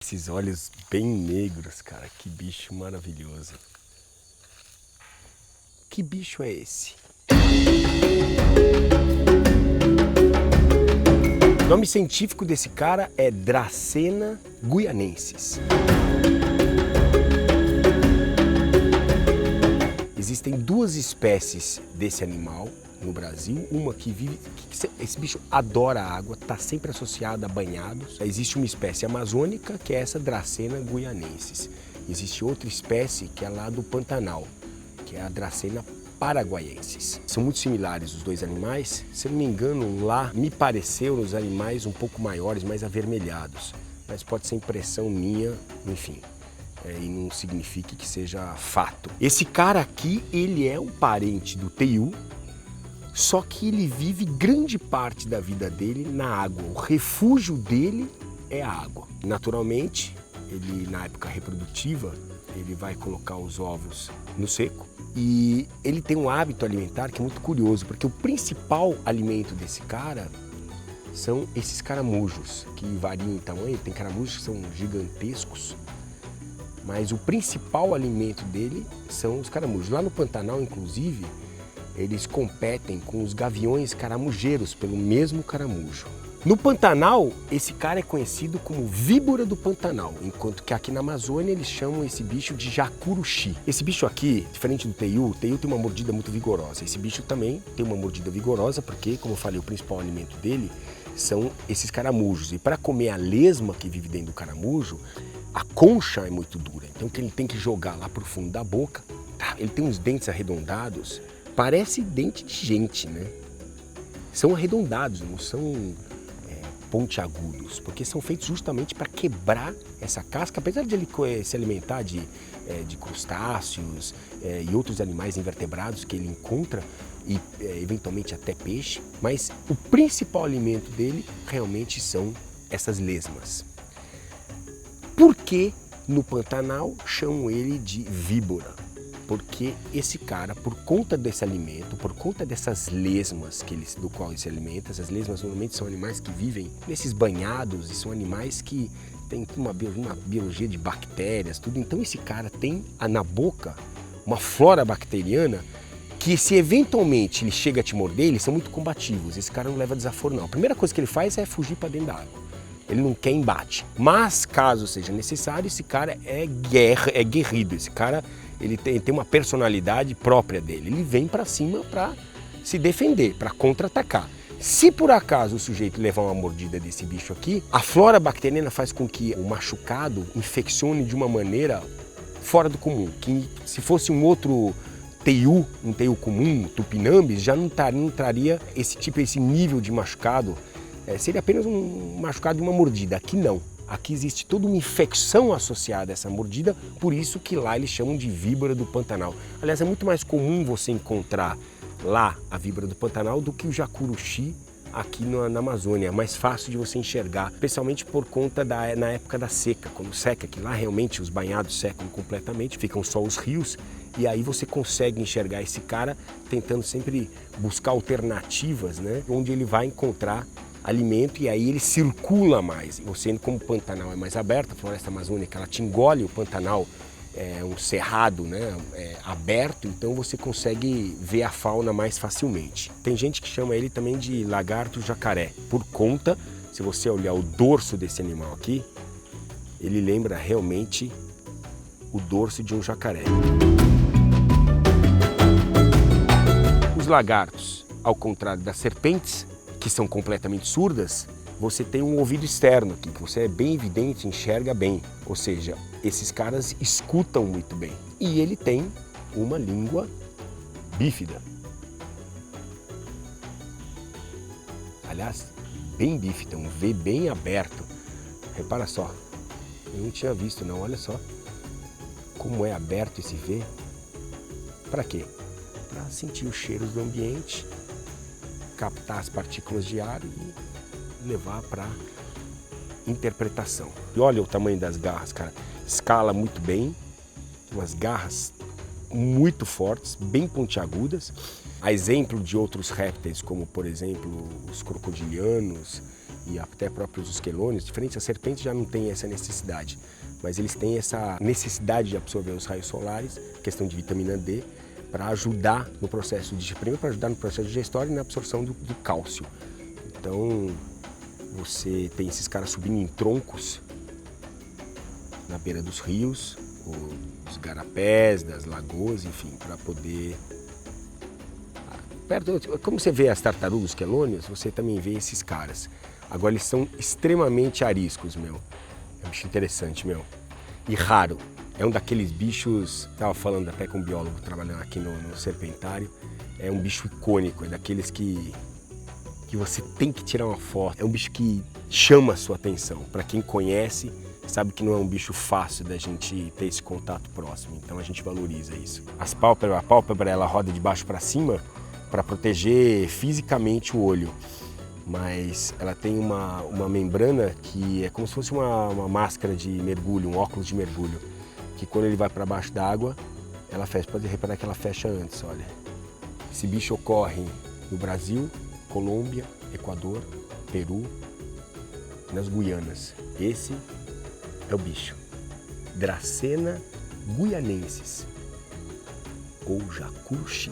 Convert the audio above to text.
Esses olhos bem negros, cara, que bicho maravilhoso. Que bicho é esse? O nome científico desse cara é Dracena guianensis. Existem duas espécies desse animal no Brasil, uma que vive, esse bicho adora água, está sempre associada a banhados. Existe uma espécie amazônica que é essa Dracena guianensis. Existe outra espécie que é lá do Pantanal, que é a Dracena paraguaiensis. São muito similares os dois animais. Se eu não me engano, lá me pareceu os animais um pouco maiores, mais avermelhados. Mas pode ser impressão minha, enfim. E não significa que seja fato. Esse cara aqui, ele é um parente do teiu, só que ele vive grande parte da vida dele na água. O refúgio dele é a água. Naturalmente, ele na época reprodutiva, ele vai colocar os ovos no seco. E ele tem um hábito alimentar que é muito curioso, porque o principal alimento desse cara são esses caramujos, que variam em tamanho. Tem caramujos que são gigantescos, mas o principal alimento dele são os caramujos. Lá no Pantanal, inclusive, eles competem com os gaviões caramujeiros pelo mesmo caramujo. No Pantanal, esse cara é conhecido como víbora do Pantanal, enquanto que aqui na Amazônia eles chamam esse bicho de jacuruxi. Esse bicho aqui, diferente do teiu, o teiu tem uma mordida muito vigorosa. Esse bicho também tem uma mordida vigorosa porque, como eu falei, o principal alimento dele são esses caramujos. E para comer a lesma que vive dentro do caramujo, a concha é muito dura. Então ele tem que jogar lá pro fundo da boca. Ele tem uns dentes arredondados, parece dente de gente, né? São arredondados, não são pontiagudos, porque são feitos justamente para quebrar essa casca, apesar de ele se alimentar de crustáceos e outros animais invertebrados que ele encontra, e eventualmente até peixe, mas o principal alimento dele realmente são essas lesmas. Por que no Pantanal chamam ele de víbora? Porque esse cara, por conta desse alimento, por conta dessas lesmas do qual ele se alimenta, essas lesmas normalmente são animais que vivem nesses banhados e são animais que têm uma biologia de bactérias, tudo. Então esse cara tem na boca uma flora bacteriana que, se eventualmente ele chega a te morder, eles são muito combativos. Esse cara não leva desaforo, não. A primeira coisa que ele faz é fugir para dentro da água. Ele não quer embate. Mas, caso seja necessário, esse cara é guerrido. Esse cara ele tem uma personalidade própria dele. Ele vem para cima para se defender, para contra-atacar. Se por acaso o sujeito levar uma mordida desse bicho aqui, a flora bacteriana faz com que o machucado infeccione de uma maneira fora do comum. Que se fosse um outro teiu, um teiu comum, tupinambis, já não traria esse nível de machucado. Seria apenas um machucado de uma mordida. Aqui não. Aqui existe toda uma infecção associada a essa mordida, por isso que lá eles chamam de víbora do Pantanal. Aliás, é muito mais comum você encontrar lá a víbora do Pantanal do que o jacuruxi aqui na Amazônia. É mais fácil de você enxergar, especialmente por conta na época da seca, quando seca, que lá realmente os banhados secam completamente, ficam só os rios, e aí você consegue enxergar esse cara tentando sempre buscar alternativas, né, onde ele vai encontrar alimento, e aí ele circula mais. Você, como o Pantanal é mais aberto, a floresta amazônica ela te engole, o Pantanal é um cerrado, né, aberto, então você consegue ver a fauna mais facilmente. Tem gente que chama ele também de lagarto jacaré, por conta, se você olhar o dorso desse animal aqui, ele lembra realmente o dorso de um jacaré. Os lagartos, ao contrário das serpentes, que são completamente surdas, você tem um ouvido externo aqui, que você é bem evidente, enxerga bem. Ou seja, esses caras escutam muito bem. E ele tem uma língua bífida. Aliás, bem bífida, um V bem aberto. Repara só, eu não tinha visto não, olha só como é aberto esse V. Para quê? Para sentir os cheiros do ambiente, captar as partículas de ar e levar para interpretação. E olha o tamanho das garras, cara. Escala muito bem, umas garras muito fortes, bem pontiagudas. A exemplo de outros répteis, como por exemplo os crocodilianos e até próprios os quelônios, diferente da serpente já não tem essa necessidade, mas eles têm essa necessidade de absorver os raios solares, questão de vitamina D, para ajudar no processo de, primeiro para ajudar no processo digestório e na absorção do cálcio. Então você tem esses caras subindo em troncos na beira dos rios, ou dos garapés, das lagoas, enfim, para poder... Como você vê as tartarugas quelônias, você também vê esses caras. Agora eles são extremamente ariscos, meu. É um bicho interessante, meu. E raro. É um daqueles bichos, estava falando até com um biólogo trabalhando aqui no Serpentário, é um bicho icônico, é daqueles que você tem que tirar uma foto. É um bicho que chama a sua atenção. Para quem conhece, sabe que não é um bicho fácil da gente ter esse contato próximo, então a gente valoriza isso. A pálpebra ela roda de baixo para cima para proteger fisicamente o olho, mas ela tem uma membrana que é como se fosse uma máscara de mergulho, um óculos de mergulho, que quando ele vai para baixo da água, ela fecha. Pode reparar que ela fecha antes, olha. Esse bicho ocorre no Brasil, Colômbia, Equador, Peru, nas Guianas. Esse é o bicho. Dracena guianensis, ou jacuxi.